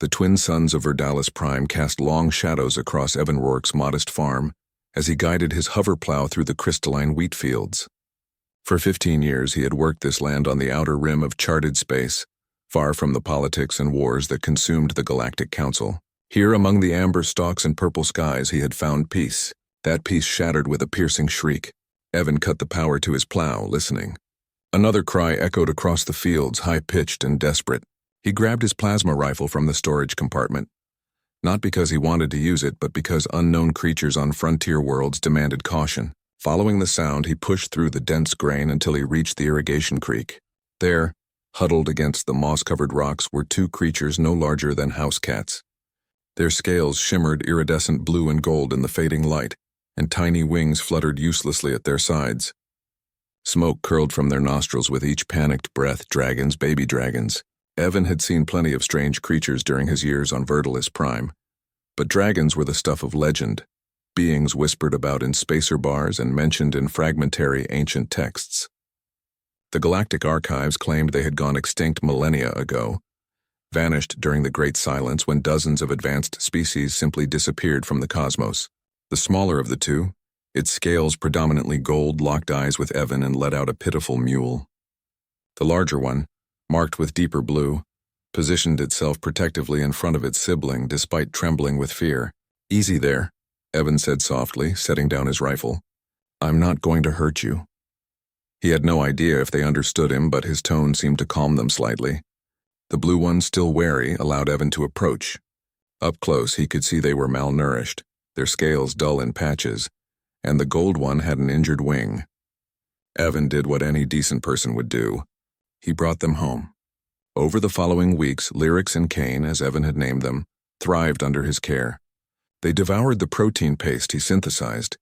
The twin sons of Verdalis Prime cast long shadows across Evan Rourke's modest farm as he guided his hover plow through the crystalline wheat fields. For 15 years he had worked this land on the outer rim of charted space, far from the politics and wars that consumed the Galactic Council. Here among the amber stalks and purple skies he had found peace. That peace shattered with a piercing shriek. Evan cut the power to his plow, listening. Another cry echoed across the fields, high-pitched and desperate. He grabbed his plasma rifle from the storage compartment. Not because he wanted to use it, but because unknown creatures on frontier worlds demanded caution. Following the sound, he pushed through the dense grain until he reached the irrigation creek. There, huddled against the moss-covered rocks, were two creatures no larger than house cats. Their scales shimmered iridescent blue and gold in the fading light, and tiny wings fluttered uselessly at their sides. Smoke curled from their nostrils with each panicked breath. Dragons, baby dragons. Evan had seen plenty of strange creatures during his years on Verdalis Prime, but dragons were the stuff of legend, beings whispered about in spacer bars and mentioned in fragmentary ancient texts. The Galactic Archives claimed they had gone extinct millennia ago, vanished during the Great Silence when dozens of advanced species simply disappeared from the cosmos. The smaller of the two, its scales predominantly gold, locked eyes with Evan and let out a pitiful mewl. The larger one, marked with deeper blue, positioned itself protectively in front of its sibling despite trembling with fear. "Easy there," Evan said softly, setting down his rifle. "I'm not going to hurt you." He had no idea if they understood him, but his tone seemed to calm them slightly. The blue one, still wary, allowed Evan to approach. Up close, he could see they were malnourished, their scales dull in patches, and the gold one had an injured wing. Evan did what any decent person would do. He brought them home. Over the following weeks, Lyrics and Kane, as Evan had named them, thrived under his care. They devoured the protein paste he synthesized,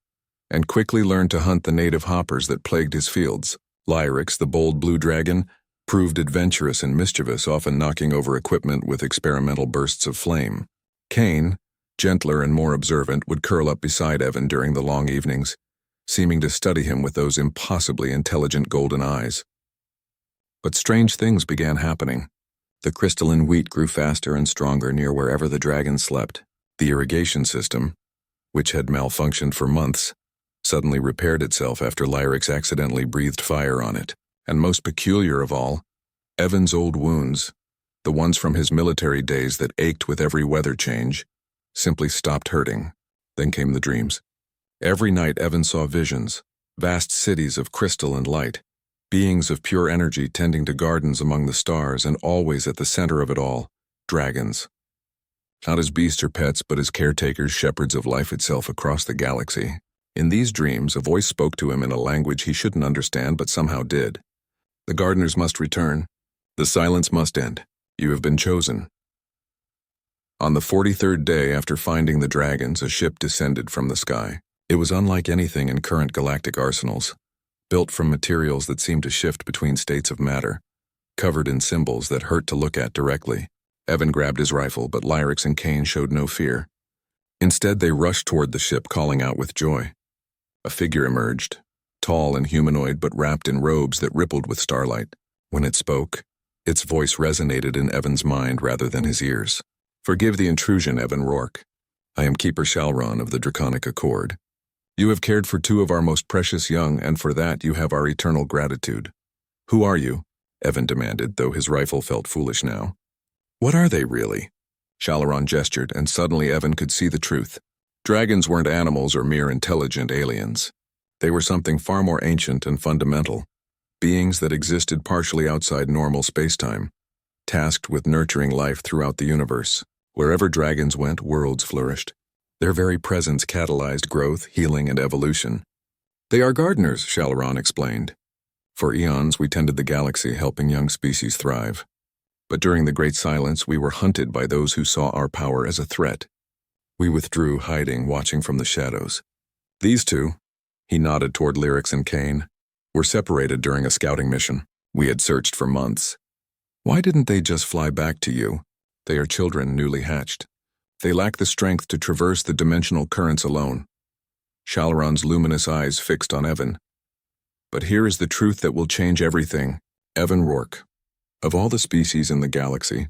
and quickly learned to hunt the native hoppers that plagued his fields. Lyrics, the bold blue dragon, proved adventurous and mischievous, often knocking over equipment with experimental bursts of flame. Kane, gentler and more observant, would curl up beside Evan during the long evenings, seeming to study him with those impossibly intelligent golden eyes. But strange things began happening. The crystalline wheat grew faster and stronger near wherever the dragon slept. The irrigation system, which had malfunctioned for months, suddenly repaired itself after Lyrics accidentally breathed fire on it. And most peculiar of all, Evan's old wounds, the ones from his military days that ached with every weather change, simply stopped hurting. Then came the dreams. Every night Evan saw visions, vast cities of crystal and light, beings of pure energy tending to gardens among the stars, and always at the center of it all, dragons. Not as beasts or pets, but as caretakers, shepherds of life itself across the galaxy. In these dreams, a voice spoke to him in a language he shouldn't understand but somehow did. "The gardeners must return. The silence must end. You have been chosen." On the 43rd day after finding the dragons, a ship descended from the sky. It was unlike anything in current galactic arsenals, built from materials that seemed to shift between states of matter, covered in symbols that hurt to look at directly. Evan grabbed his rifle, but Lyrics and Kane showed no fear. Instead, they rushed toward the ship, calling out with joy. A figure emerged, tall and humanoid but wrapped in robes that rippled with starlight. When it spoke, its voice resonated in Evan's mind rather than his ears. "Forgive the intrusion, Evan Rourke. I am Keeper Shalron of the Draconic Accord. You have cared for two of our most precious young, and for that you have our eternal gratitude." "Who are you?" Evan demanded, though his rifle felt foolish now. "What are they, really?" Shalron gestured, and suddenly Evan could see the truth. Dragons weren't animals or mere intelligent aliens. They were something far more ancient and fundamental, beings that existed partially outside normal spacetime, tasked with nurturing life throughout the universe. Wherever dragons went, worlds flourished. Their very presence catalyzed growth, healing, and evolution. "They are gardeners," Shalron explained. "For eons we tended the galaxy, helping young species thrive. But during the Great Silence we were hunted by those who saw our power as a threat. We withdrew, hiding, watching from the shadows. These two," he nodded toward Lyrics and Kane, "were separated during a scouting mission. We had searched for months. Why didn't they just fly back to you? They are children newly hatched. They lack the strength to traverse the dimensional currents alone." Shalron's luminous eyes fixed on Evan. "But here is the truth that will change everything. Evan Rourke. Of all the species in the galaxy,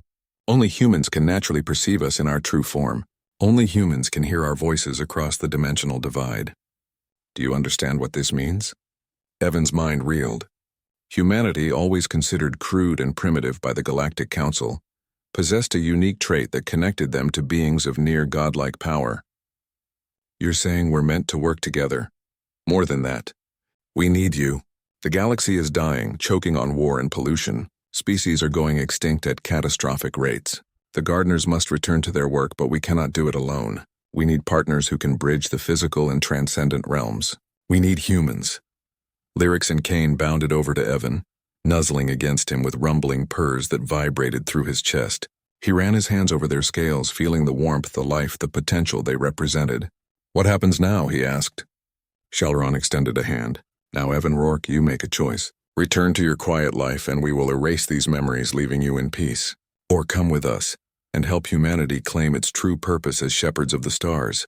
Only humans can naturally perceive us in our true form. Only humans can hear our voices across the dimensional divide. Do you understand what this means? Evan's mind reeled. Humanity, always considered crude and primitive by the Galactic Council, possessed a unique trait that connected them to beings of near godlike power. You're saying we're meant to work together? More than that. We need you. The galaxy is dying, choking on war and pollution. Species are going extinct at catastrophic rates. The gardeners must return to their work, but we cannot do it alone. We need partners who can bridge the physical and transcendent realms. We need humans. Lyrics and Kane bounded over to Evan, nuzzling against him with rumbling purrs that vibrated through his chest. He ran his hands over their scales, feeling the warmth, the life, the potential they represented. What happens now? He asked. Shalron extended a hand. Now, Evan Rourke, you make a choice. Return to your quiet life and we will erase these memories, leaving you in peace. Or come with us and help humanity claim its true purpose as shepherds of the stars.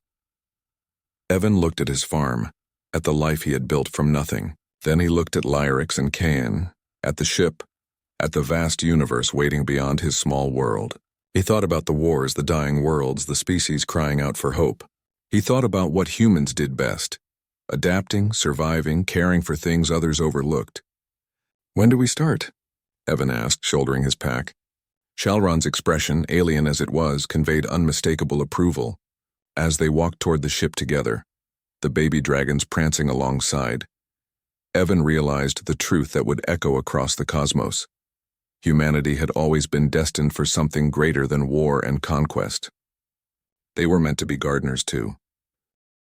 Evan looked at his farm, at the life he had built from nothing. Then he looked at Lyrics and Cain, at the ship, at the vast universe waiting beyond his small world. He thought about the wars, the dying worlds, the species crying out for hope. He thought about what humans did best, adapting, surviving, caring for things others overlooked. When do we start? Evan asked, shouldering his pack. Shalron's expression, alien as it was, conveyed unmistakable approval. As they walked toward the ship together, the baby dragons prancing alongside, Evan realized the truth that would echo across the cosmos. Humanity had always been destined for something greater than war and conquest. They were meant to be gardeners too.